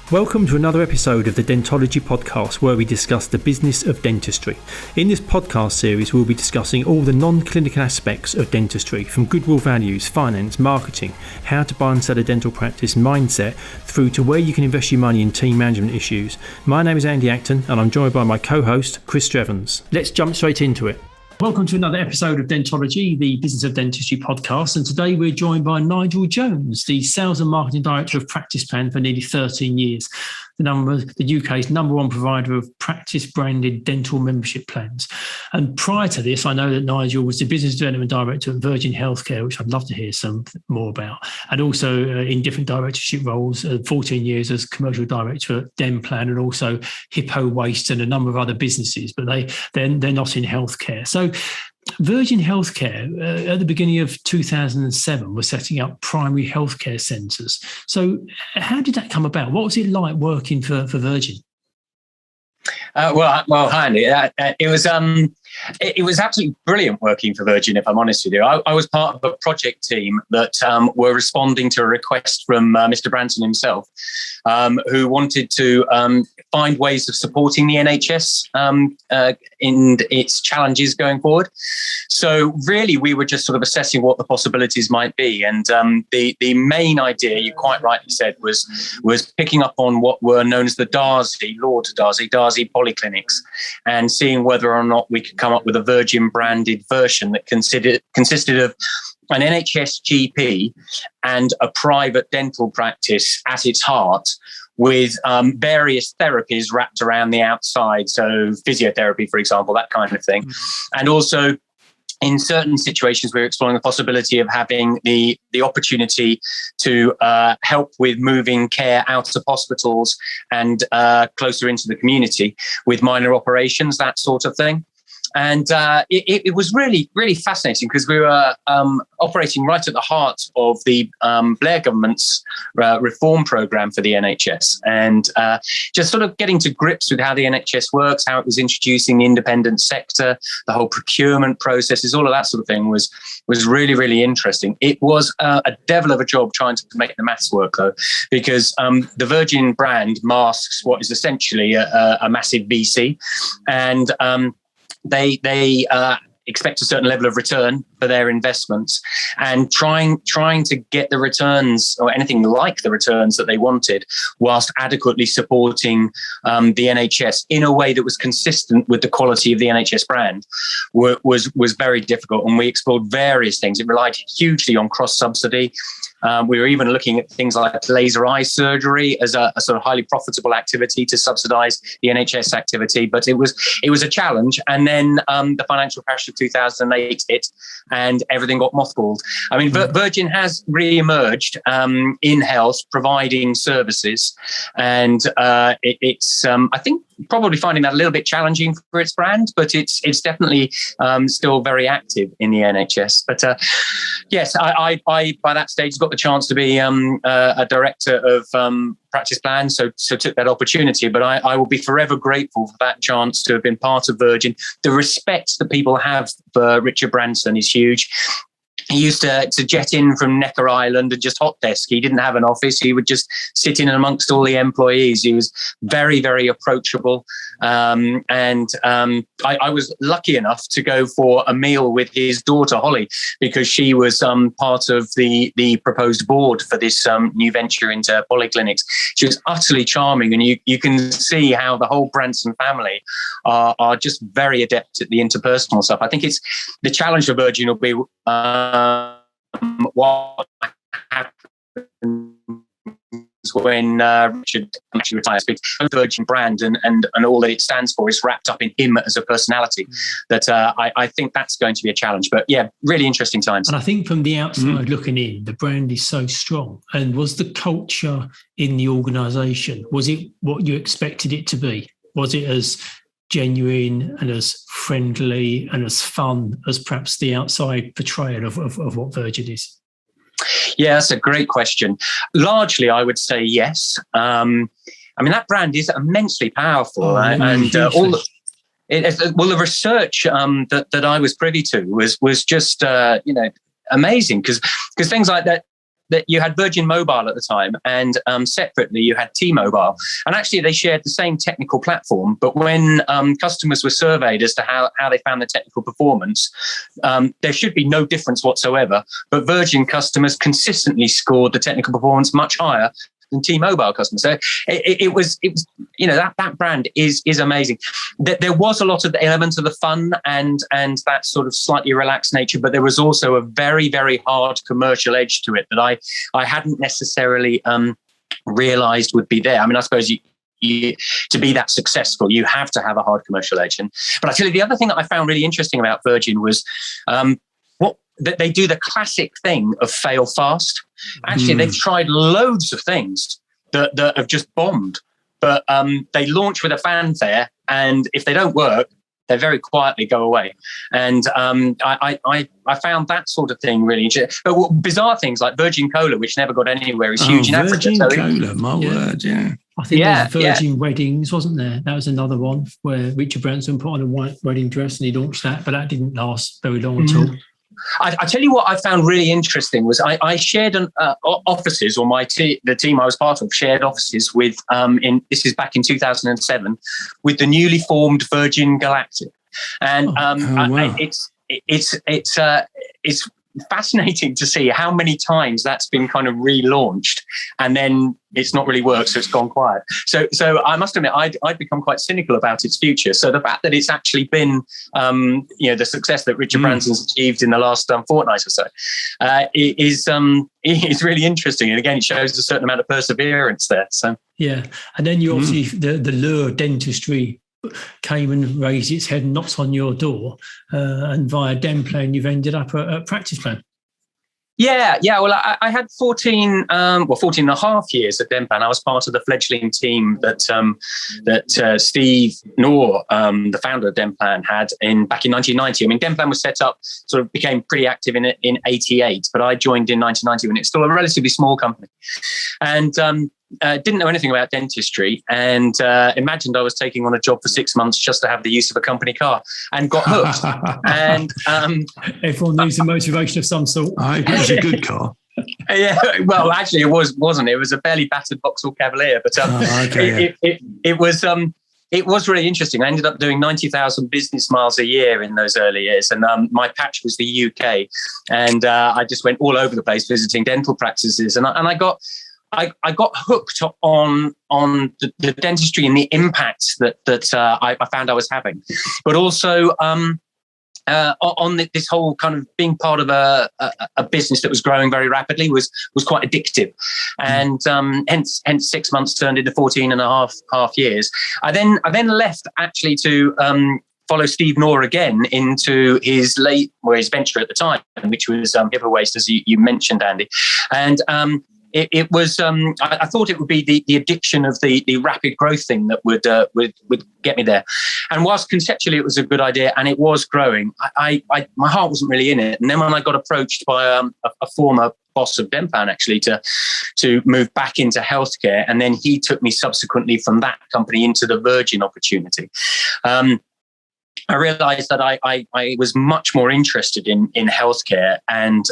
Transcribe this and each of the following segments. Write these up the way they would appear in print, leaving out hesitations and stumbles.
Welcome to another episode of the Dentology podcast, where we discuss the business of dentistry. In this podcast series, we'll be discussing all the non-clinical aspects of dentistry, from goodwill values, finance, marketing, how to buy and sell a dental practice, mindset, through to where you can invest your money in team management issues. My name is Andy Acton, and I'm joined by my co-host, Chris Strevens. Let's jump straight into it. Welcome to another episode of Dentology, the Business of Dentistry podcast. And today we're joined by Nigel Jones, the Sales and Marketing Director of Practice Plan for nearly 13 years, the UK's number one provider of practice-branded dental membership plans. And prior to this, I know that Nigel was the Business Development Director at Virgin Healthcare, which I'd love to hear some more about, and also in different directorship roles, 14 years as Commercial Director at Denplan, and also Hippo Waste and a number of other businesses, but they're not in healthcare. So Virgin Healthcare, at the beginning of 2007, was setting up primary healthcare centres. So how did that come about? What was it like working for Virgin? Well, hi, Andy. It was absolutely brilliant working for Virgin, if I'm honest with you. I was part of a project team that were responding to a request from Mr. Branson himself, who wanted to find ways of supporting the NHS in its challenges going forward. So really, we were just sort of assessing what the possibilities might be. And the main idea, you quite rightly said, was picking up on what were known as the Lord Darzi polyclinics, and seeing whether or not we could come up with a Virgin branded version that consisted of an NHS GP and a private dental practice at its heart, with various therapies wrapped around the outside. So physiotherapy, for example, that kind of thing. And also, in certain situations, we're exploring the possibility of having the opportunity to help with moving care out of hospitals and closer into the community with minor operations, that sort of thing. And it was really, really fascinating, because we were operating right at the heart of the Blair government's reform programme for the NHS, and just sort of getting to grips with how the NHS works, how it was introducing the independent sector, the whole procurement processes, all of that sort of thing was really, really interesting. It was a devil of a job trying to make the maths work, though, because the Virgin brand masks what is essentially a massive VC, and they expect a certain level of return for their investments, and trying to get the returns, or anything like the returns that they wanted, whilst adequately supporting the NHS in a way that was consistent with the quality of the NHS brand was very difficult. And we explored various things. It relied hugely on cross-subsidy. We were even looking at things like laser eye surgery as a sort of highly profitable activity to subsidise the NHS activity, but it was a challenge. And then the financial crash of 2008 hit, and everything got mothballed. I mean, Virgin has re-emerged in health, providing services, and it's I think probably finding that a little bit challenging for its brand, but it's definitely still very active in the NHS. But yes, I by that stage got the chance to be a director of Practice Plan, so took that opportunity. But I will be forever grateful for that chance to have been part of Virgin. The respect that people have for Richard Branson is huge. He used to jet in from Necker Island and just hot desk. He didn't have an office. He would just sit in amongst all the employees. He was very, very approachable. And I was lucky enough to go for a meal with his daughter, Holly, because she was part of the proposed board for this new venture into polyclinics. She was utterly charming, and you can see how the whole Branson family are just very adept at the interpersonal stuff. I think it's the challenge for Virgin will be what happens when Richard actually retires, because the Virgin brand and all that it stands for is wrapped up in him as a personality. That I think that's going to be a challenge. But yeah, really interesting times. And I think from the outside looking in, the brand is so strong. And was the culture in the organisation, was it what you expected it to be? Was it as genuine and as friendly and as fun as perhaps the outside portrayal of what Virgin is? Yeah, that's a great question. Largely, I would say yes. I mean, that brand is immensely powerful, and all the research that I was privy to was just amazing, because things like that. that you had Virgin Mobile at the time, and separately you had T-Mobile. And actually they shared the same technical platform, but when customers were surveyed as to how they found the technical performance, there should be no difference whatsoever. But Virgin customers consistently scored the technical performance much higher than T-Mobile customers. So it was that brand is amazing. There was a lot of the elements of the fun and that sort of slightly relaxed nature, but there was also a very, very hard commercial edge to it that I hadn't necessarily realized would be there. I mean, I suppose you to be that successful, you have to have a hard commercial edge. But I tell you, the other thing that I found really interesting about Virgin was that they do the classic thing of fail fast. Actually, they've tried loads of things that have just bombed, but they launch with a fanfare, and if they don't work, they very quietly go away. And I found that sort of thing really interesting. But bizarre things like Virgin Cola, which never got anywhere, is huge in Africa. Virgin Cola, my word, yeah. I think there's Virgin Weddings, wasn't there? That was another one where Richard Branson put on a white wedding dress and he launched that, but that didn't last very long at all. I tell you what I found really interesting was I shared offices, or the team I was part of shared offices with, this is back in 2007, with the newly formed Virgin Galactic. And wow. It's fascinating to see how many times that's been kind of relaunched and then it's not really worked, so it's gone quiet. So I must admit, I'd become quite cynical about its future. So the fact that it's actually been, the success that Richard Branson's achieved in the last fortnight or so, is really interesting. And again, it shows a certain amount of perseverance there. So yeah, and then you obviously the lure Dentistry came and raised its head and knocked on your door, and via Denplan you've ended up at Practice Plan. Yeah. Well, I had 14 and a half years at Denplan. I was part of the fledgling team that Steve Knorr, the founder of Denplan, had back in 1990. I mean, Denplan was set up, sort of became pretty active in 88, but I joined in 1990 when it's still a relatively small company. And didn't know anything about dentistry, and imagined I was taking on a job for 6 months just to have the use of a company car, and got hooked. And everyone needs a motivation of some sort. I hope it was a good car. Yeah, well, actually, it wasn't. It was a fairly battered Vauxhall Cavalier, but it was really interesting. I ended up doing 90,000 business miles a year in those early years, and my patch was the UK, and I just went all over the place visiting dental practices, and I got hooked on the dentistry and the impacts that I found I was having, but also on this whole kind of being part of a business that was growing very rapidly was quite addictive, and hence 6 months turned into 14 and a half years. I then left actually to follow Steve Knorr again into his venture at the time, which was Hippo Waste, as you mentioned, Andy, and it was. I thought it would be the addiction of the rapid growth thing that would get me there. And whilst conceptually it was a good idea and it was growing, my heart wasn't really in it. And then when I got approached by a former boss of Denplan actually to move back into healthcare, and then he took me subsequently from that company into the Virgin opportunity. I realised that I was much more interested in healthcare, and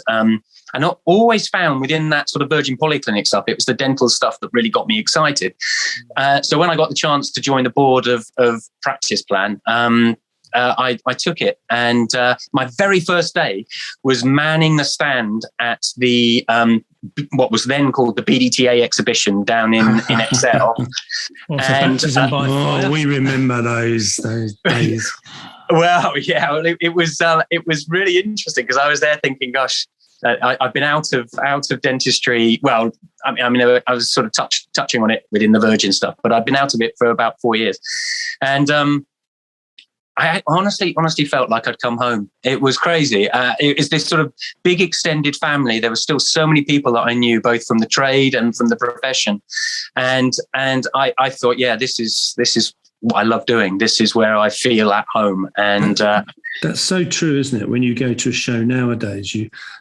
I not always found within that sort of Virgin Polyclinic stuff, it was the dental stuff that really got me excited. So when I got the chance to join the board of Practice Plan, I took it, and my very first day was manning the stand at the what was then called the BDTA exhibition down in Ep7. And we remember those days. Well, yeah, it was really interesting because I was there thinking, gosh, I've been out of dentistry. Well, I mean, I was sort of touching on it within the Virgin stuff, but I've been out of it for about 4 years, and I honestly felt like I'd come home. It was crazy. It was this sort of big extended family. There were still so many people that I knew, both from the trade and from the profession, and I thought, yeah, this is what I love doing. This is where I feel at home. And that's so true, isn't it? When you go to a show nowadays,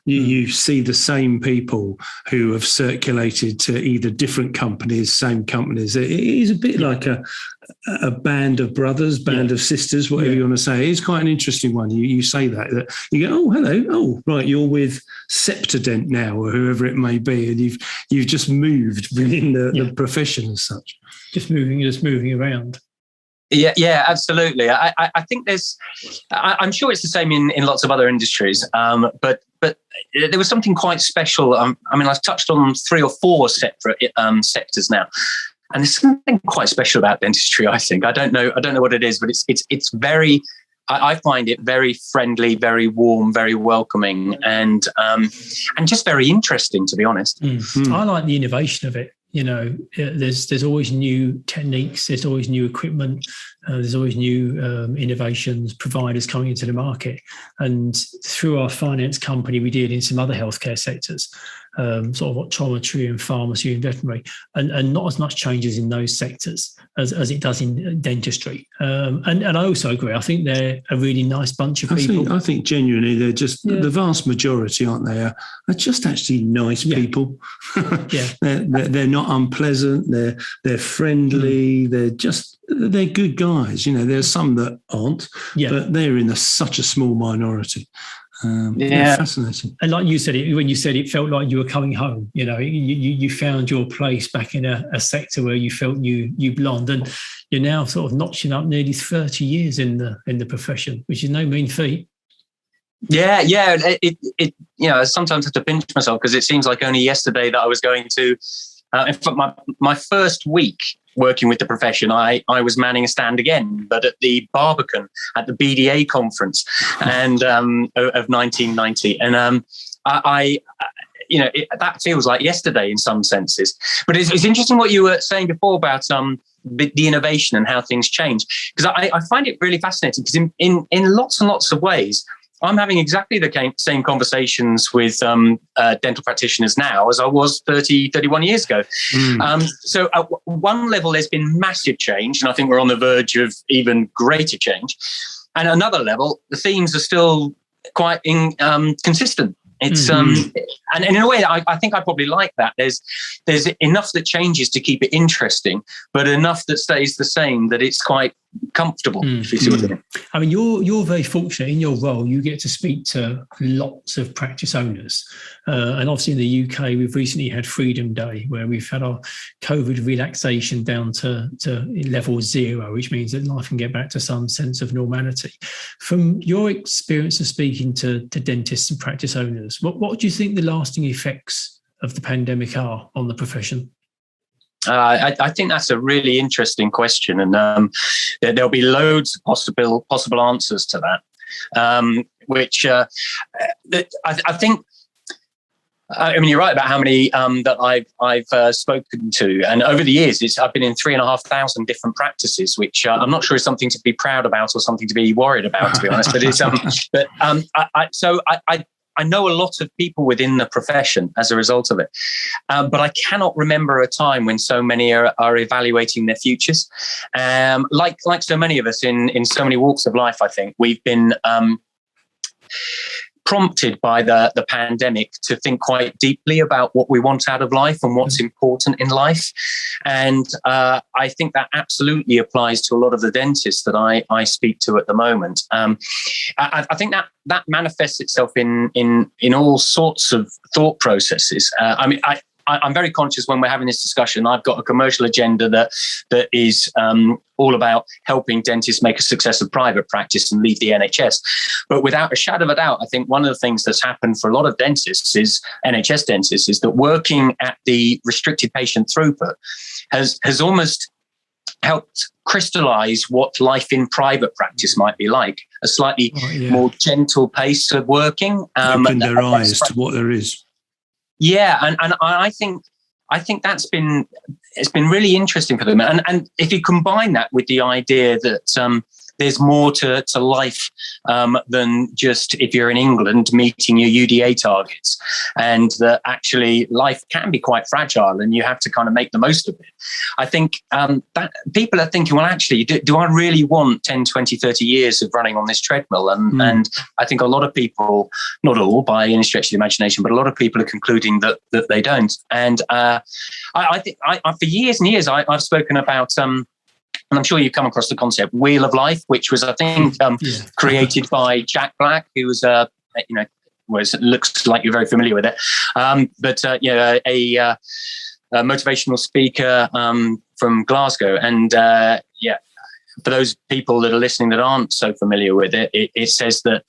you see the same people who have circulated to either different companies, same companies. It is a bit like a band of brothers, band of sisters, whatever you want to say. It's quite an interesting one. You say that you go, oh, hello, oh, right, you're with Septident now, or whoever it may be, and you've just moved within the profession as such. Just moving around. Yeah, absolutely. I think I'm sure it's the same in lots of other industries, but there was something quite special. I mean, I've touched on 3 or 4 separate sectors now, and there's something quite special about dentistry. I think I don't know what it is, but it's very. I find it very friendly, very warm, very welcoming, and just very interesting, to be honest. I like the innovation of it. There's always new techniques, there's always new equipment, there's always new innovations, providers coming into the market. And through our finance company, we did in some other healthcare sectors, sort of optometry and pharmacy and veterinary, and not as much changes in those sectors as it does in dentistry. And I also agree. I think they're a really nice bunch of people. I think genuinely they're just the vast majority, aren't they? Are just actually nice people. They're not unpleasant. They're friendly. They're good guys. There's some that aren't, but they're in such a small minority. Fascinating. And like you said, when you said it felt like you were coming home. You found your place back in a sector where you felt you belonged, and you're now sort of notching up nearly 30 years in the profession, which is no mean feat. Yeah. It I sometimes have to pinch myself because it seems like only yesterday that I was going to. In fact, my first week working with the profession, I was manning a stand again, but at the Barbican at the BDA conference and of 1990, and that feels like yesterday in some senses. But it's interesting what you were saying before about the innovation and how things change, because I find it really fascinating because in lots and lots of ways, I'm having exactly the same conversations with dental practitioners now as I was 31 years ago. So at one level, there's been massive change, and I think we're on the verge of even greater change. And at another level, the themes are still quite consistent. It's and in a way, I think I probably like that. There's enough that changes to keep it interesting, but enough that stays the same that it's quite comfortable. If you see what I mean. I mean, you're very fortunate in your role. You get to speak to lots of practice owners, and obviously in the UK, we've recently had Freedom Day, where we've had our COVID relaxation down to level 0, which means that life can get back to some sense of normality. From your experience of speaking to dentists and practice owners, what do you think the lasting effects of the pandemic are on the profession? I think that's a really interesting question, and there'll be loads of possible answers to that. Which I think. I mean, you're right about how many that I've spoken to, and over the years, I've been in 3,500 different practices, which I'm not sure is something to be proud about or something to be worried about, to be honest. But it's I know a lot of people within the profession as a result of it, but I cannot remember a time when so many are evaluating their futures. Like so many of us in so many walks of life, I think we've been prompted by the pandemic to think quite deeply about what we want out of life and what's important in life. And I think that absolutely applies to a lot of the dentists that I speak to at the moment. I think that manifests itself in all sorts of thought processes. I mean, I'm very conscious when we're having this discussion. I've got a commercial agenda that is all about helping dentists make a success of private practice and leave the NHS. But without a shadow of a doubt, I think one of the things that's happened for a lot of dentists NHS dentists, is that working at the restricted patient throughput has almost helped crystallize what life in private practice might be like. A slightly more gentle pace of working. Open their eyes to what there is. Yeah, and I think it's been really interesting for them. And if you combine that with the idea that there's more to life than just, if you're in England, meeting your UDA targets, and that actually life can be quite fragile and you have to kind of make the most of it. I think that people are thinking, well, actually, do I really want 10, 20, 30 years of running on this treadmill? And I think a lot of people, not all by any stretch of the imagination, but a lot of people are concluding that they don't. And I think for years and years, I've spoken about, and I'm sure you've come across the concept, Wheel of Life, which was, I think, created by Jack Black, who was, it looks like you're very familiar with it. A motivational speaker from Glasgow. And for those people that are listening that aren't so familiar with it, it says that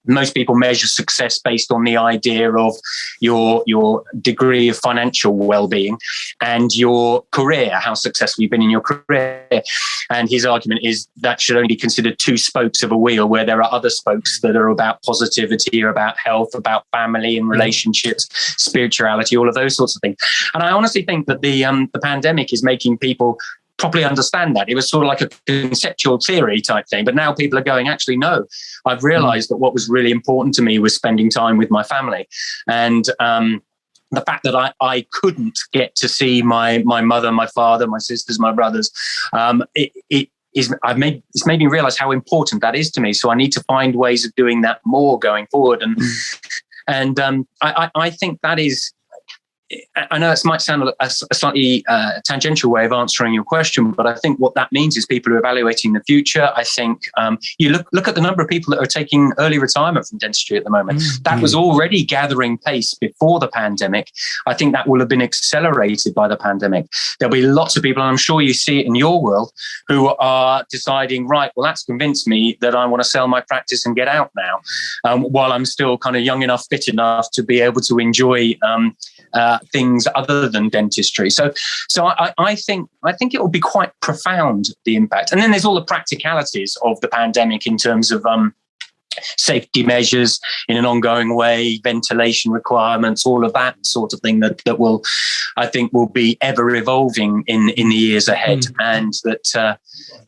most people measure success based on the idea of your degree of financial well-being and your career, how successful you've been in your career. And his argument is that should only be considered two spokes of a wheel, where there are other spokes that are about positivity, or about health, about family and relationships, spirituality, all of those sorts of things. And I honestly think that the pandemic is making people properly understand that. It was sort of like a conceptual theory type thing, but now people are going, actually, no, I've realized that what was really important to me was spending time with my family. And the fact that I couldn't get to see my mother, my father, my sisters, my brothers, it's made me realize how important that is to me. So I need to find ways of doing that more going forward. And I think that is, I know this might sound a slightly tangential way of answering your question, but I think what that means is people are evaluating the future. I think you look at the number of people that are taking early retirement from dentistry at the moment. That was already gathering pace before the pandemic. I think that will have been accelerated by the pandemic. There'll be lots of people, and I'm sure you see it in your world, who are deciding, right, well, that's convinced me that I want to sell my practice and get out now, while I'm still kind of young enough, fit enough to be able to enjoy things other than dentistry. So I think it will be quite profound, the impact. And then there's all the practicalities of the pandemic in terms of safety measures in an ongoing way, ventilation requirements, all of that sort of thing that will, I think, will be ever evolving in the years ahead. And that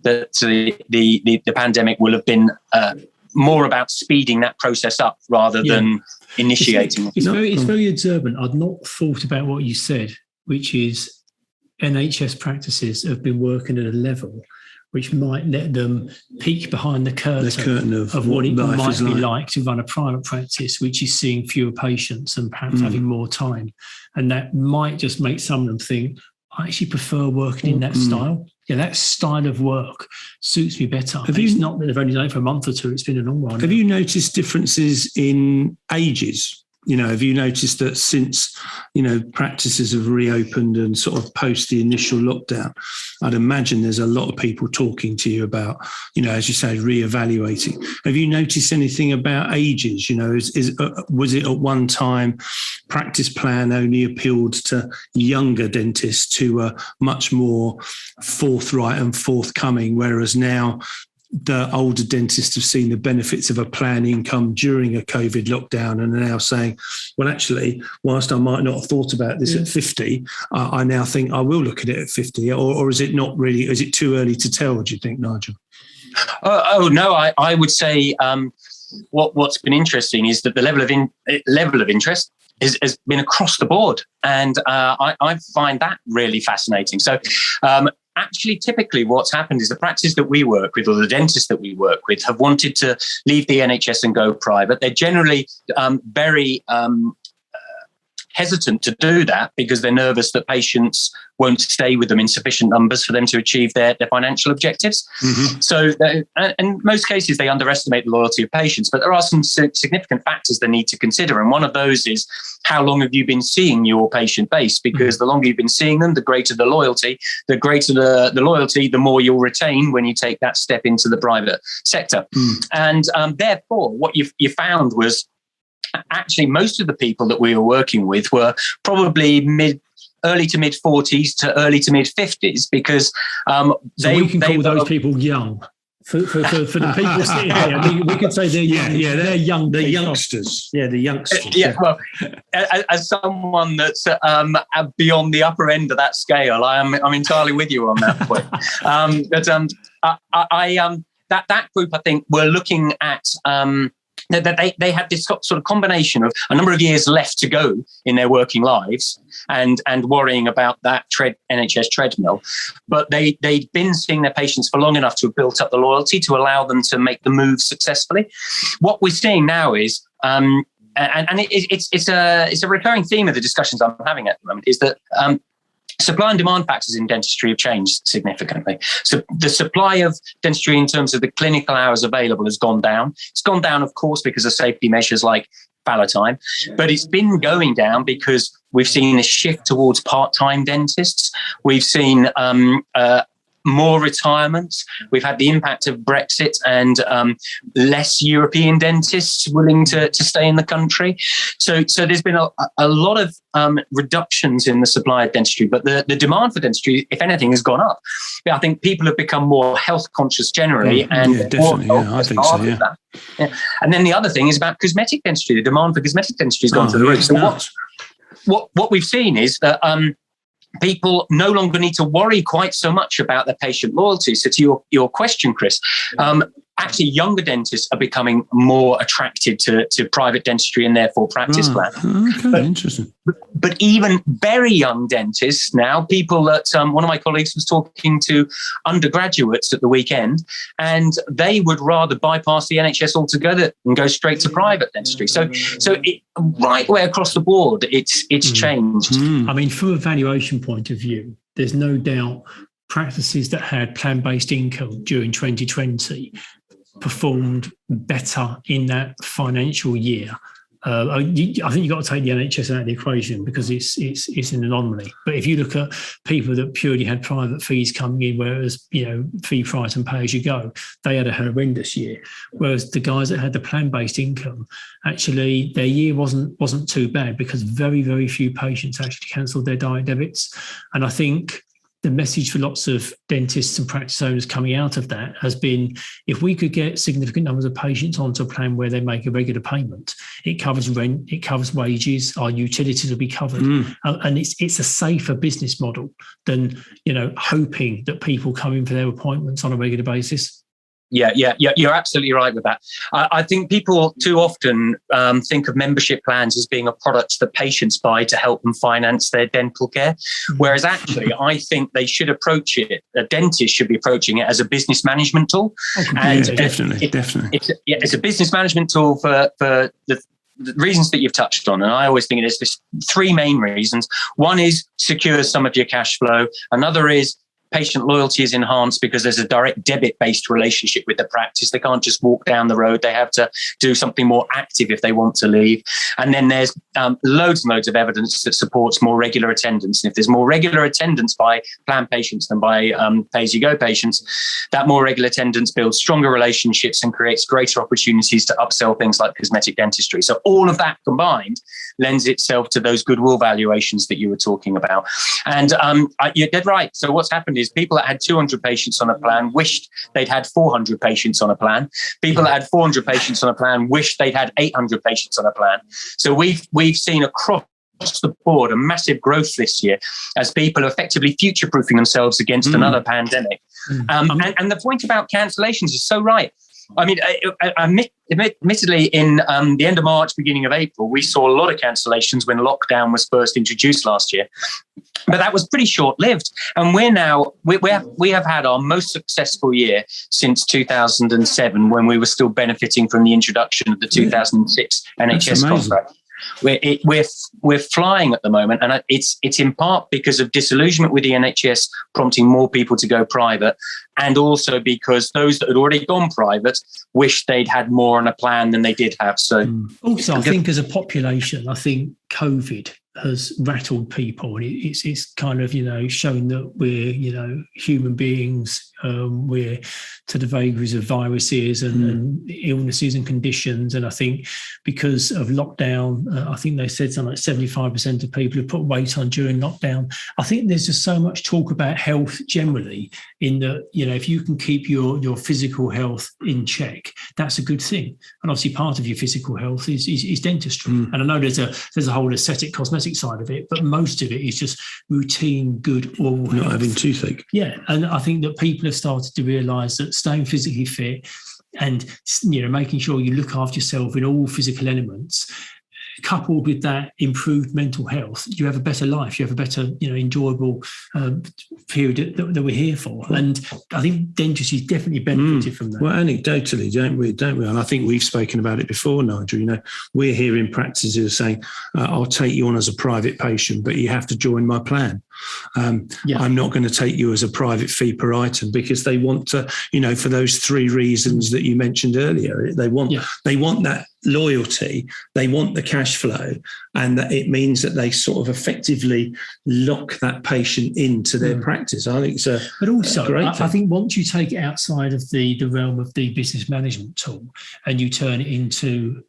the pandemic will have been more about speeding that process up rather than initiating. It's very observant. I'd not thought about what you said, which is NHS practices have been working at a level which might let them peek behind the curtain of what it might be like to run a private practice, which is seeing fewer patients and perhaps having more time. And that might just make some of them think, I actually prefer working in that style. Yeah, that style of work suits me better. It's not that they've only done it for a month or two, it's been a long while. Have you noticed differences in ages? Have you noticed that since, practices have reopened and sort of post the initial lockdown, I'd imagine there's a lot of people talking to you about, as you say, reevaluating. Have you noticed anything about ages? Was it at one time practice plan only appealed to younger dentists who are much more forthright and forthcoming, whereas now the older dentists have seen the benefits of a plan income during a COVID lockdown and are now saying, well, actually, whilst I might not have thought about this at 50, I now think I will look at it at 50, or is it not really, is it too early to tell, do you think, Nigel? No, I would say what's been interesting is that the level of interest has been across the board. And I find that really fascinating. So actually, typically what's happened is the practice that we work with, or the dentists that we work with, have wanted to leave the NHS and go private. They're generally very hesitant to do that because they're nervous that patients won't stay with them in sufficient numbers for them to achieve their financial objectives. So in most cases, they underestimate the loyalty of patients, but there are some significant factors they need to consider. And one of those is, how long have you been seeing your patient base? Because the longer you've been seeing them, the greater the loyalty. The greater the loyalty, the more you'll retain when you take that step into the private sector. And therefore, what you found was, actually, most of the people that we were working with were probably early to mid 40s to early to mid 50s, because we can call those people young. For the people sitting here, I mean, we could say they're young. Yeah, they're young. They're youngsters. Yeah, the youngsters. Well, as someone that's beyond the upper end of that scale, I'm entirely with you on that point. that group, I think, were looking at that they had this sort of combination of a number of years left to go in their working lives and worrying about that NHS treadmill. But they'd been seeing their patients for long enough to have built up the loyalty to allow them to make the move successfully. What we're seeing now is, and it's a recurring theme of the discussions I'm having at the moment, is that supply and demand factors in dentistry have changed significantly. So the supply of dentistry in terms of the clinical hours available has gone down. It's gone down, of course, because of safety measures like fallow time, but it's been going down because we've seen a shift towards part-time dentists. We've seen more retirements. We've had the impact of Brexit and less European dentists willing to stay in the country. So there's been a lot of reductions in the supply of dentistry, but the demand for dentistry, if anything, has gone up. I think people have become more health conscious generally, and definitely. I think so. Yeah. And then the other thing is about cosmetic dentistry. The demand for cosmetic dentistry has gone to the roof. So what we've seen is that people no longer need to worry quite so much about their patient loyalty. So to your question, Chris, actually younger dentists are becoming more attracted to private dentistry and therefore practice plan. Okay, interesting. But even very young dentists now, people that one of my colleagues was talking to undergraduates at the weekend, and they would rather bypass the NHS altogether and go straight to private dentistry. So right way across the board, it's changed. I mean, from a valuation point of view, there's no doubt practices that had plan-based income during 2020 performed better in that financial year. I think you've got to take the NHS out of the equation because it's an anomaly. But if you look at people that purely had private fees coming in, whereas fee price and pay as you go, they had a horrendous year. Whereas the guys that had the plan-based income, actually their year wasn't too bad because very, very few patients actually cancelled their direct debits. And I think the message for lots of dentists and practice owners coming out of that has been, if we could get significant numbers of patients onto a plan where they make a regular payment, it covers rent, it covers wages, our utilities will be covered. And it's a safer business model than, hoping that people come in for their appointments on a regular basis. Yeah, you're absolutely right with that. I think people too often think of membership plans as being a product that patients buy to help them finance their dental care, whereas actually I think they should approach it, a dentist should be approaching it as a business management tool. Definitely. It's a business management tool for the reasons that you've touched on. And I always think there's three main reasons. One is secure some of your cash flow. Another is patient loyalty is enhanced because there's a direct debit-based relationship with the practice. They can't just walk down the road. They have to do something more active if they want to leave. And then there's loads and loads of evidence that supports more regular attendance. And if there's more regular attendance by plan patients than by pay-as-you-go patients, that more regular attendance builds stronger relationships and creates greater opportunities to upsell things like cosmetic dentistry. So all of that combined lends itself to those goodwill valuations that you were talking about. And you're dead right. So what's happened is people that had 200 patients on a plan wished they'd had 400 patients on a plan. People that had 400 patients on a plan wished they'd had 800 patients on a plan. So we've seen across the board a massive growth this year as people are effectively future-proofing themselves against another pandemic. And the point about cancellations is so right. I mean, admittedly, in the end of March, beginning of April, we saw a lot of cancellations when lockdown was first introduced last year. But that was pretty short-lived. And we have had our most successful year since 2007, when we were still benefiting from the introduction of the 2006 NHS contract. We're flying at the moment, and it's in part because of disillusionment with the NHS prompting more people to go private, and also because those that had already gone private wish they'd had more on a plan than they did have. So also, I think as a population, I think COVID has rattled people. It's kind of, shown that we're, human beings. We're to the vagaries of viruses and illnesses and conditions. And I think because of lockdown, I think they said something like 75% of people have put weight on during lockdown. I think there's just so much talk about health generally, in that, if you can keep your physical health in check, that's a good thing. And obviously part of your physical health is dentistry. And I know there's a whole aesthetic cosmetic cosmetic side of it, but most of it is just routine, good oral health. Not having toothache. Yeah, and I think that people have started to realise that staying physically fit and, you know, making sure you look after yourself in all physical elements, coupled with that improved mental health, you have a better life, you have a better, you know, enjoyable period that we're here for. And I think dentistry definitely benefited from that. Well, anecdotally, don't we? And I think we've spoken about it before, Nigel. You know, we're hearing practices who are saying, I'll take you on as a private patient, but you have to join my plan. I'm not going to take you as a private fee per item, because they want to, you know, for those three reasons that you mentioned earlier. They want that loyalty, they want the cash flow, and that it means that they sort of effectively lock that patient into their practice. I think so. But also, I think once you take it outside of the realm of the business management tool and you turn it into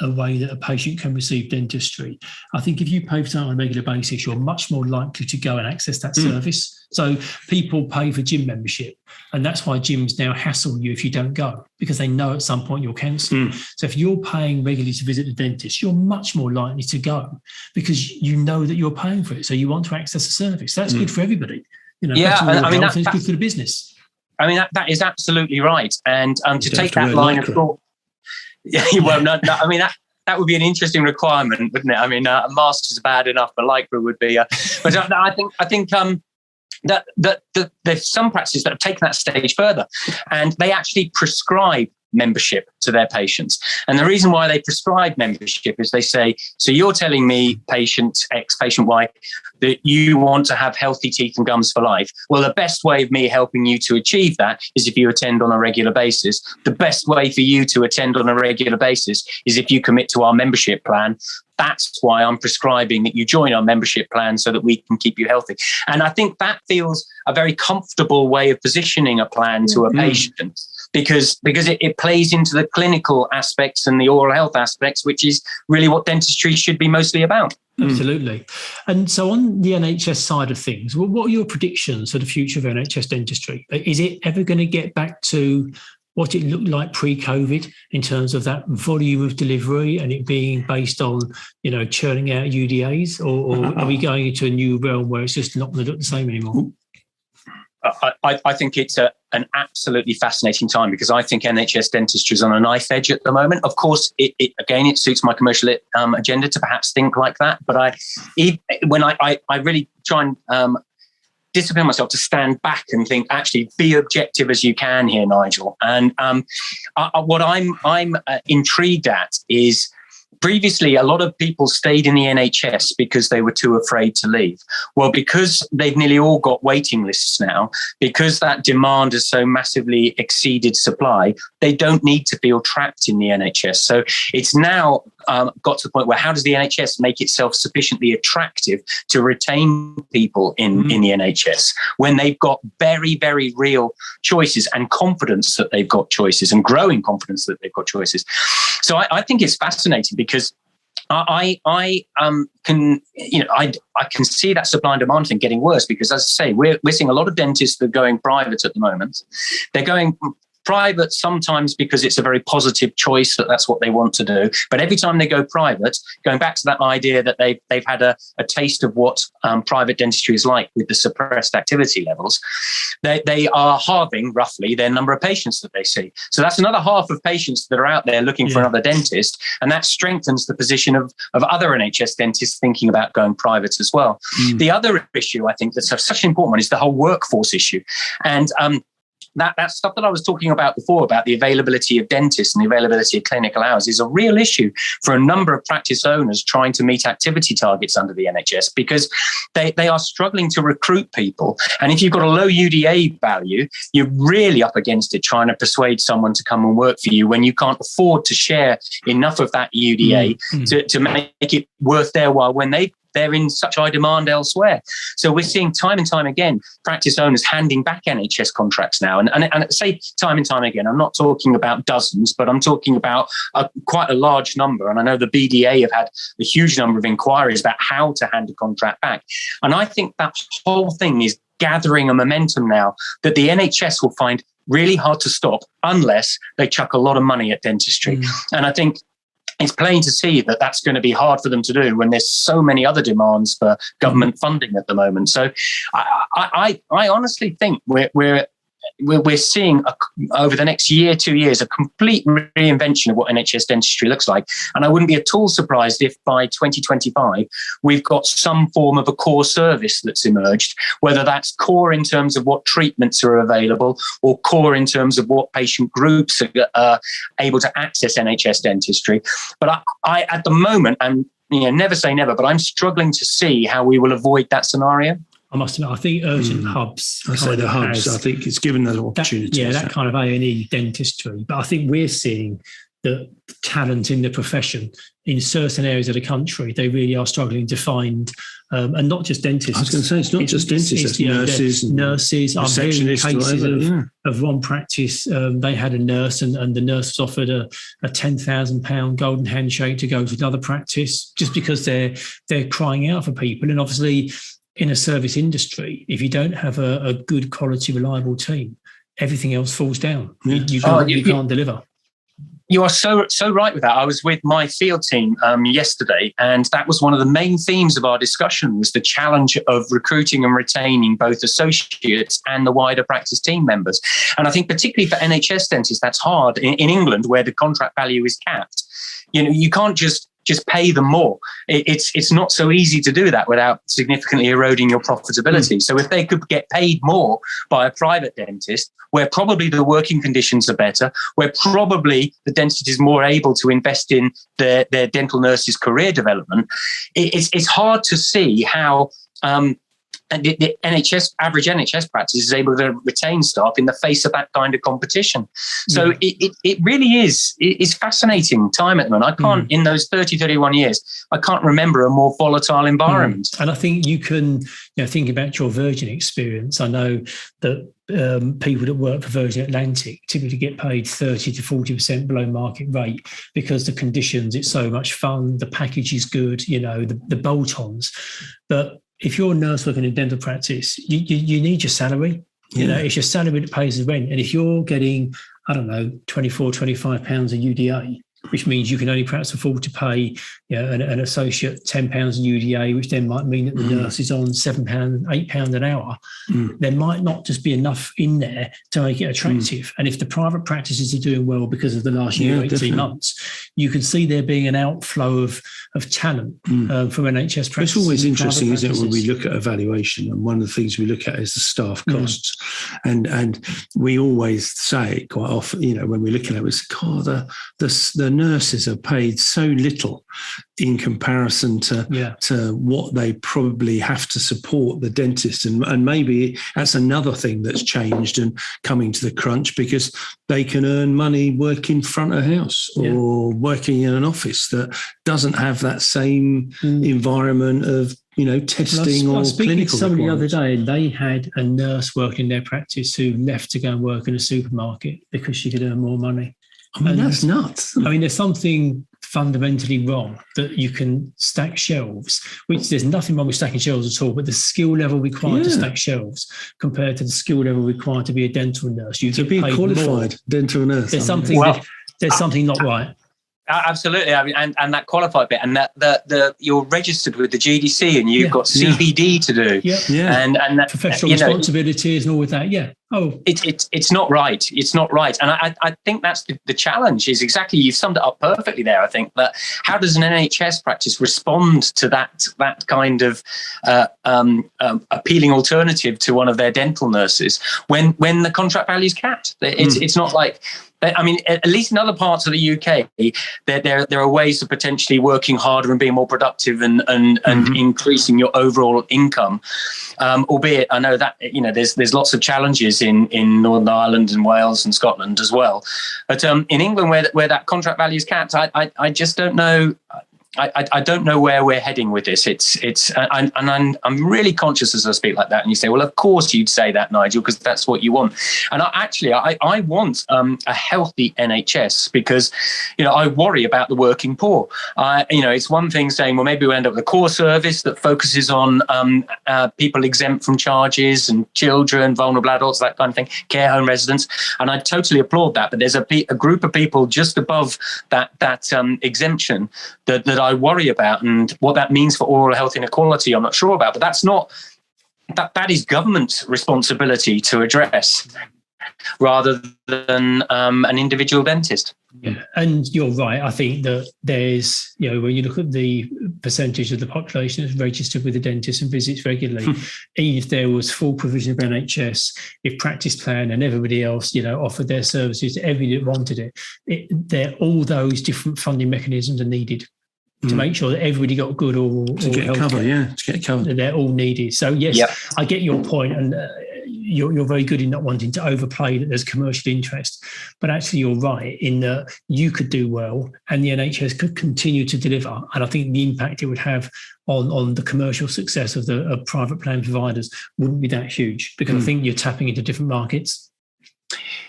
a way that a patient can receive dentistry, I think if you pay for something on a regular basis, you're much more likely to go and access that service. So people pay for gym membership, and that's why gyms now hassle you if you don't go, because they know at some point you'll cancel. So if you're paying regularly to visit the dentist, you're much more likely to go because you know that you're paying for it. So you want to access a service. That's good for everybody. You know, it's good for the business. I mean, that is absolutely right. And to take that line of thought, well, no, I mean, that would be an interesting requirement, wouldn't it? I mean, a master's bad enough, but lycra would be. But I think that there's some practices that have taken that stage further, and they actually prescribe membership to their patients. And the reason why they prescribe membership is they say, so you're telling me, patient X, patient Y, that you want to have healthy teeth and gums for life. Well, the best way of me helping you to achieve that is if you attend on a regular basis. The best way for you to attend on a regular basis is if you commit to our membership plan. That's why I'm prescribing that you join our membership plan so that we can keep you healthy. And I think that feels a very comfortable way of positioning a plan to a patient, because it plays into the clinical aspects and the oral health aspects, which is really what dentistry should be mostly about. Absolutely. And so on the NHS side of things, what are your predictions for the future of NHS dentistry? Is it ever going to get back to what it looked like pre-COVID in terms of that volume of delivery and it being based on, you know, churning out UDAs, or are we going into a new realm where it's just not going to look the same anymore? I think it's an absolutely fascinating time, because I think NHS dentistry is on a knife edge at the moment. Of course, it suits my commercial agenda to perhaps think like that. But I really try and discipline myself to stand back and think, actually, be objective as you can here, Nigel. And what I'm intrigued at is, previously, a lot of people stayed in the NHS because they were too afraid to leave. Well, because they've nearly all got waiting lists now, because that demand has so massively exceeded supply, they don't need to feel trapped in the NHS. So it's now got to the point where, how does the NHS make itself sufficiently attractive to retain people in the NHS when they've got very, very real choices and confidence that they've got choices, and growing confidence that they've got choices. So I think it's fascinating, because I can see that supply and demand thing getting worse, because, as I say, we're seeing a lot of dentists that are going private at the moment. They're going private sometimes because it's a very positive choice, that's what they want to do. But every time they go private, going back to that idea that they've had a taste of what private dentistry is like with the suppressed activity levels, they are halving roughly their number of patients that they see. So that's another half of patients that are out there looking for another dentist, and that strengthens the position of other NHS dentists thinking about going private as well. The other issue, I think, that's such an important one, is the whole workforce issue. And that stuff that I was talking about before, about the availability of dentists and the availability of clinical hours, is a real issue for a number of practice owners trying to meet activity targets under the NHS, because they are struggling to recruit people. And if you've got a low UDA value, you're really up against it trying to persuade someone to come and work for you when you can't afford to share enough of that UDA to make it worth their while when they're in such high demand elsewhere. So we're seeing time and time again practice owners handing back NHS contracts now. And say time and time again, I'm not talking about dozens, but I'm talking about quite a large number. And I know the BDA have had a huge number of inquiries about how to hand a contract back. And I think that whole thing is gathering a momentum now that the NHS will find really hard to stop unless they chuck a lot of money at dentistry. And I think it's plain to see that that's going to be hard for them to do when there's so many other demands for government funding at the moment. So I honestly think we're seeing over the next year, 2 years, a complete reinvention of what NHS dentistry looks like. And I wouldn't be at all surprised if by 2025, we've got some form of a core service that's emerged, whether that's core in terms of what treatments are available or core in terms of what patient groups are able to access NHS dentistry. But I at the moment, and never say never, but I'm struggling to see how we will avoid that scenario. I must admit, I think urgent hubs. I say the hubs. I think it's given those opportunities. That kind of A&E dentistry. But I think we're seeing the talent in the profession in certain areas of the country. They really are struggling to find, and not just dentists. I was going to say it's not just dentists, it's nurses, receptionists. I'm hearing cases of one practice. They had a nurse, and the nurse was offered a £10,000 golden handshake to go to another practice just because they're crying out for people, and obviously, in a service industry, if you don't have a good quality, reliable team, everything else falls down. Yeah. You can't deliver. You are so right with that. I was with my field team yesterday, and that was one of the main themes of our discussion, was the challenge of recruiting and retaining both associates and the wider practice team members. And I think particularly for NHS dentists, that's hard in England, where the contract value is capped. You can't just pay them more. It's not so easy to do that without significantly eroding your profitability. So if they could get paid more by a private dentist, where probably the working conditions are better, where probably the dentist is more able to invest in their dental nurse's career development, it's hard to see how and the average NHS practice is able to retain staff in the face of that kind of competition. So it really is fascinating time at the moment. I can't, in those 31 years, I can't remember a more volatile environment. And I think you can, think about your Virgin experience. I know that people that work for Virgin Atlantic typically get paid 30 to 40% below market rate because the conditions, it's so much fun, the package is good, the bolt-ons. But if you're a nurse working in dental practice, you need your salary. It's your salary that pays the rent. And if you're getting, £24, £25 a UDA, which means you can only perhaps afford to pay an associate £10 a UDA, which then might mean that the nurse is on £7, £8 an hour. There might not just be enough in there to make it attractive. And if the private practices are doing well because of the last year, 18 months, you can see there being an outflow of talent from NHS practices. It's always interesting, isn't it, when we look at evaluation, and one of the things we look at is the staff costs. And we always say quite often, when we're looking at it, the nurses are paid so little in comparison to what they probably have to support the dentist. And maybe that's another thing that's changed and coming to the crunch, because they can earn money working front of house or working in an office that doesn't have that same environment of testing or clinical. I was speaking to somebody the other day, and they had a nurse working in their practice who left to go and work in a supermarket because she could earn more money. That's nuts. There's something fundamentally wrong that you can stack shelves, which there's nothing wrong with stacking shelves at all, but the skill level required to stack shelves compared to the skill level required to be a dental nurse. You to be a qualified dental nurse. There's something not right. Absolutely, and that qualified bit, and that you're registered with the GDC, and you've got CPD to do, and that professional responsibilities and all of that. It's not right. It's not right, and I think that's the challenge. Is exactly, you've summed it up perfectly there. I think that how does an NHS practice respond to that kind of appealing alternative to one of their dental nurses when the contract value is capped? It's not like. At least in other parts of the UK, there are ways of potentially working harder and being more productive and increasing your overall income. Albeit, I know that there's lots of challenges in Northern Ireland and Wales and Scotland as well. But in England, where that contract value is capped, I just don't know. I don't know where we're heading with this. I'm really conscious as I speak like that. And you say, well, of course you'd say that, Nigel, because that's what you want. And I want a healthy NHS because, I worry about the working poor. It's one thing saying, well, maybe we'll end up with a core service that focuses on people exempt from charges and children, vulnerable adults, that kind of thing, care home residents. And I totally applaud that. But there's a group of people just above that exemption that I worry about, and what that means for oral health inequality, I'm not sure about. But that is government's responsibility to address, rather than an individual dentist. Yeah, and you're right. I think that there's, when you look at the percentage of the population that's registered with a dentist and visits regularly, even if there was full provision of NHS, if Practice Plan and everybody else, offered their services to everybody that wanted it, all those different funding mechanisms are needed to make sure that everybody got good oral covered. Yeah, to get covered. They're all needed. So yes, I get your point, and you're very good in not wanting to overplay that there's commercial interest. But actually, you're right in that you could do well, and the NHS could continue to deliver. And I think the impact it would have on the commercial success of the private plan providers wouldn't be that huge, because I think you're tapping into different markets.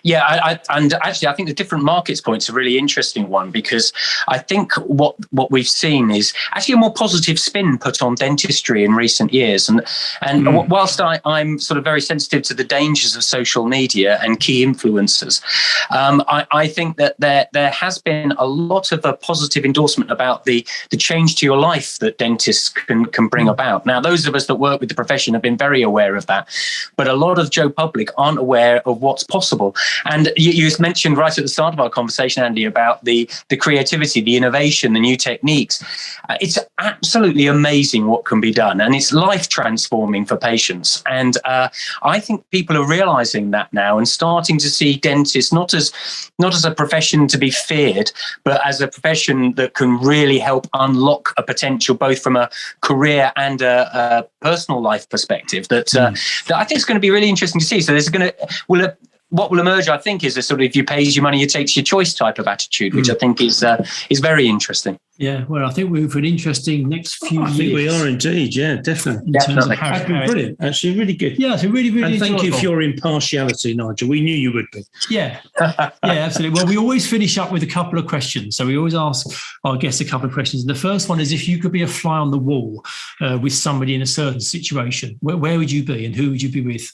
Yeah, and actually, I think the different markets point's a really interesting one, because I think what we've seen is actually a more positive spin put on dentistry in recent years. And whilst I'm sort of very sensitive to the dangers of social media and key influencers, I think that there has been a lot of a positive endorsement about the change to your life that dentists can bring about. Now, those of us that work with the profession have been very aware of that, but a lot of Joe public aren't aware of what's possible. And you mentioned right at the start of our conversation, Andy, about the creativity, the innovation, the new techniques. It's absolutely amazing what can be done, and it's life transforming for patients. And I think people are realizing that now and starting to see dentists not as a profession to be feared, but as a profession that can really help unlock a potential, both from a career and a personal life perspective. That I think is going to be really interesting to see. So what will emerge, I think, is a sort of, if you pays your money, you takes your choice type of attitude, which I think is very interesting. Yeah, well, I think we're for an interesting next few years. I think we are indeed, yeah, definitely. Definitely. That's been brilliant, actually, really good. Yeah, it's really, really And thank enjoyable. you for your impartiality, Nigel. We knew you would be. Yeah, absolutely. Well, we always finish up with a couple of questions. So we always ask our guests a couple of questions. And the first one is, if you could be a fly on the wall with somebody in a certain situation, where would you be and who would you be with?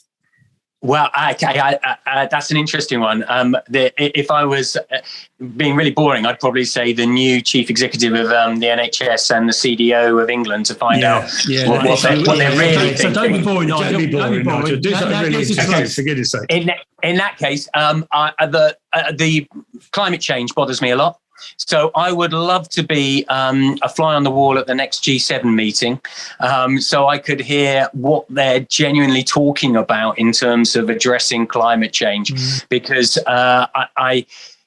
Well, that's an interesting one. If I was being really boring, I'd probably say the new chief executive of the NHS and the CDO of England to find out what they're really thinking. So don't be boring, Nigel. Don't be boring, Nigel. Do something really interesting, for goodness sake. In that case, the climate change bothers me a lot. So I would love to be a fly on the wall at the next G7 meeting, so I could hear what they're genuinely talking about in terms of addressing climate change, because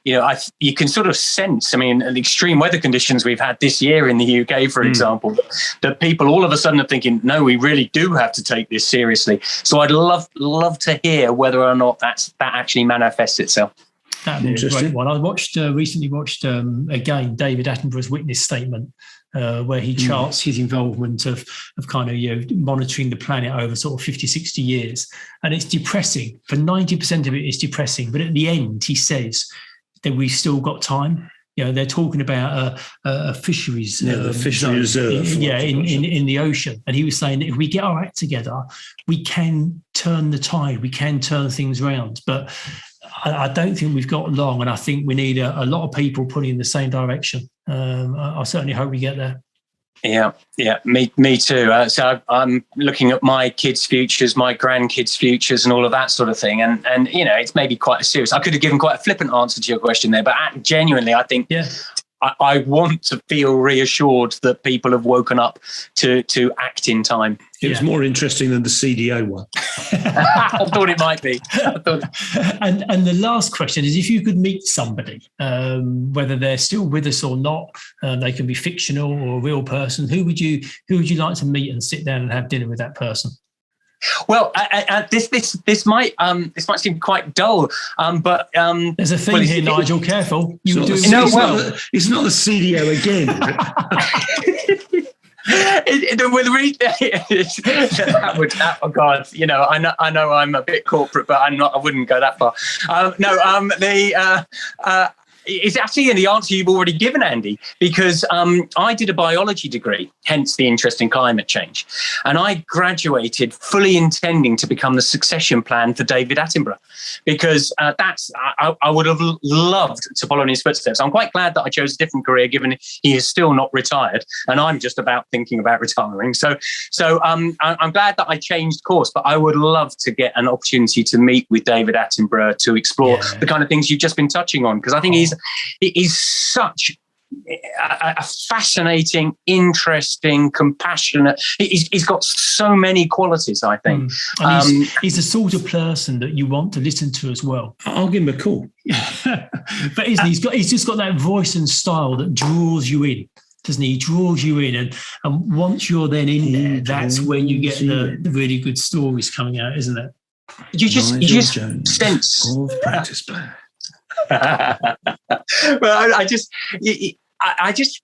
you can sort of sense, the extreme weather conditions we've had this year in the UK, for example, that people all of a sudden are thinking, no, we really do have to take this seriously. So I'd love to hear whether or not that actually manifests itself. That'd be a great one. I recently watched again David Attenborough's witness statement, where he charts his involvement of kind of monitoring the planet over sort of 50, 60 years, and it's depressing. For 90% of it, it's depressing. But at the end, he says that we've still got time. They're talking about a fisheries, the fishery reserve, in the ocean, and he was saying that if we get our act together, we can turn the tide, we can turn things around, but I don't think we've got long, and I think we need a lot of people pulling in the same direction. I certainly hope we get there. Yeah, me too. So I'm looking at my kids' futures, my grandkids' futures, and all of that sort of thing. And it's maybe quite a serious. I could have given quite a flippant answer to your question there, but genuinely, I think I want to feel reassured that people have woken up to act in time. It was more interesting than the CDO one. I thought it might be. And the last question is, if you could meet somebody, whether they're still with us or not, they can be fictional or a real person, who would you like to meet and sit down and have dinner with that person? Well, this might seem quite dull, but there's a thing here, Nigel. Careful, it's not the CDO again. Oh God, I know I'm a bit corporate, but I wouldn't go that far. It's actually in the answer you've already given, Andy, because I did a biology degree, hence the interest in climate change. And I graduated fully intending to become the succession plan for David Attenborough, because I would have loved to follow in his footsteps. I'm quite glad that I chose a different career, given he is still not retired, and I'm just thinking about retiring. So I'm glad that I changed course, but I would love to get an opportunity to meet with David Attenborough to explore the kind of things you've just been touching on, because I think he's such a fascinating, interesting, compassionate. He's got so many qualities, I think. And he's the sort of person that you want to listen to as well. I'll give him a call. But he's just got that voice and style that draws you in, doesn't he? He draws you in, and once you're then in there, that's when you get the really good stories coming out, isn't it? You just sense practice plan. Well, I just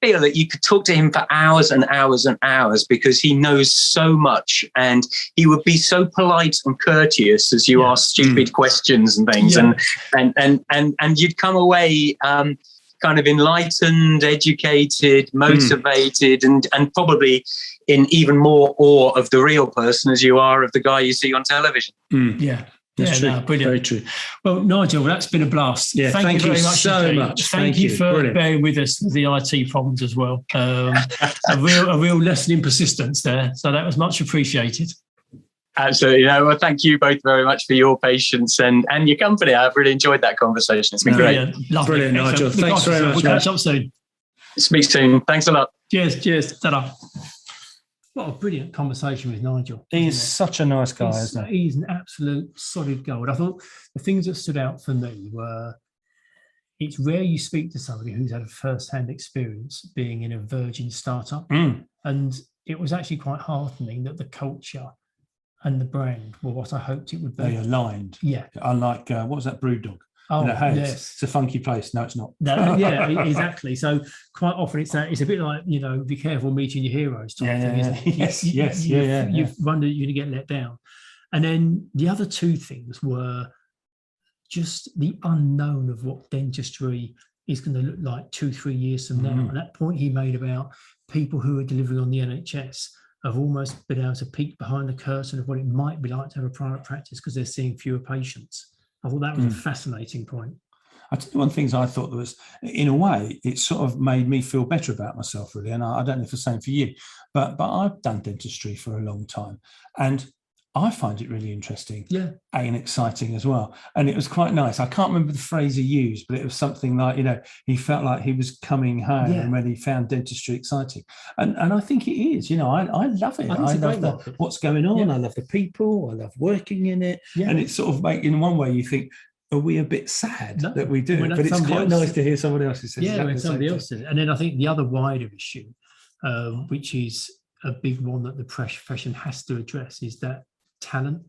feel that you could talk to him for hours and hours and hours, because he knows so much, and he would be so polite and courteous as you ask stupid questions and things, and you'd come away kind of enlightened, educated, motivated, and probably in even more awe of the real person as you are of the guy you see on television. Yeah. That's true. No, brilliant. Very true. Well, Nigel, that's been a blast. Yeah, thank you very much so much. Thank you for bearing with us with the IT problems as well. A real lesson in persistence there. So that was much appreciated. Absolutely. Well, thank you both very much for your patience and your company. I've really enjoyed that conversation. It's been great. Lovely. Brilliant, Nigel. Thanks very much. We'll catch up soon. Speak soon. Thanks a lot. Cheers. Ta-da. What a brilliant conversation with Nigel. He's such a nice guy, isn't he? He's an absolute solid gold. I thought the things that stood out for me were, it's rare you speak to somebody who's had a first-hand experience being in a virgin startup. And it was actually quite heartening that the culture and the brand were what I hoped it would be. They aligned. Yeah. Unlike, what was that, Brewdog? Oh, yes. It's a funky place. No, it's not. No, yeah, exactly. So quite often it's a bit like, be careful meeting your heroes type thing, isn't it? Yes. You've wondered you're going to get let down. And then the other two things were just the unknown of what dentistry is going to look like 2-3 years from now. And that point he made about people who are delivering on the NHS have almost been able to peek behind the curtain of what it might be like to have a private practice because they're seeing fewer patients. I thought that was a fascinating point. I tell you one of the things I thought that was, in a way, it sort of made me feel better about myself, really. And I don't know if it's the same for you, but I've done dentistry for a long time, and I find it really interesting and exciting as well. And it was quite nice. I can't remember the phrase he used, but it was something like, he felt like he was coming home when he found dentistry exciting. And I think it is, I love it. I love what's going on. I love the people. I love working in it. Yeah. And it's sort of like, in one way you think, are we a bit sad that we do? But it's quite nice to hear somebody else who says when somebody else says it. And then I think the other wider issue, which is a big one that the profession has to address, is that talent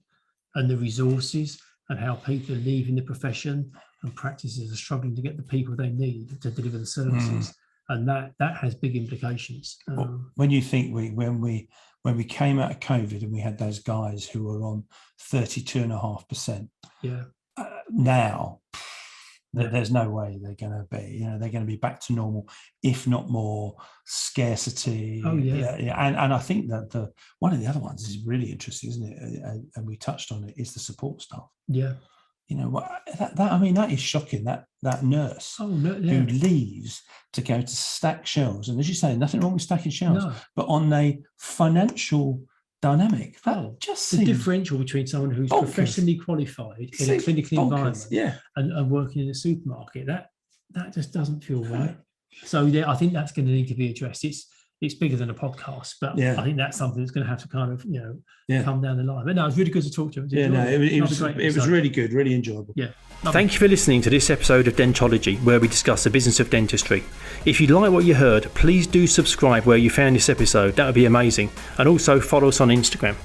and the resources, and how people are leaving the profession and practices are struggling to get the people they need to deliver the services. And that has big implications. When you think when we came out of COVID and we had those guys who were on 32.5%, now there's no way they're going to be, they're going to be back to normal, if not more scarcity. And I think that one of the other ones is really interesting, isn't it? And we touched on it, is the support staff. That is shocking. That nurse who leaves to go to stack shelves, and as you say, nothing wrong with stacking shelves, but on a financial dynamic, just the differential between someone who's professionally qualified in a clinical environment and working in a supermarket, that just doesn't feel right. So I think that's going to need to be addressed. It's bigger than a podcast, but I think that's something that's going to have to kind of come down the line. But no, it was really good to talk to him. It was really good, really enjoyable. Thank you for listening to this episode of Dentology, where we discuss the business of dentistry. If you like what you heard, please do subscribe where you found this episode. That would be amazing. And also follow us on Instagram.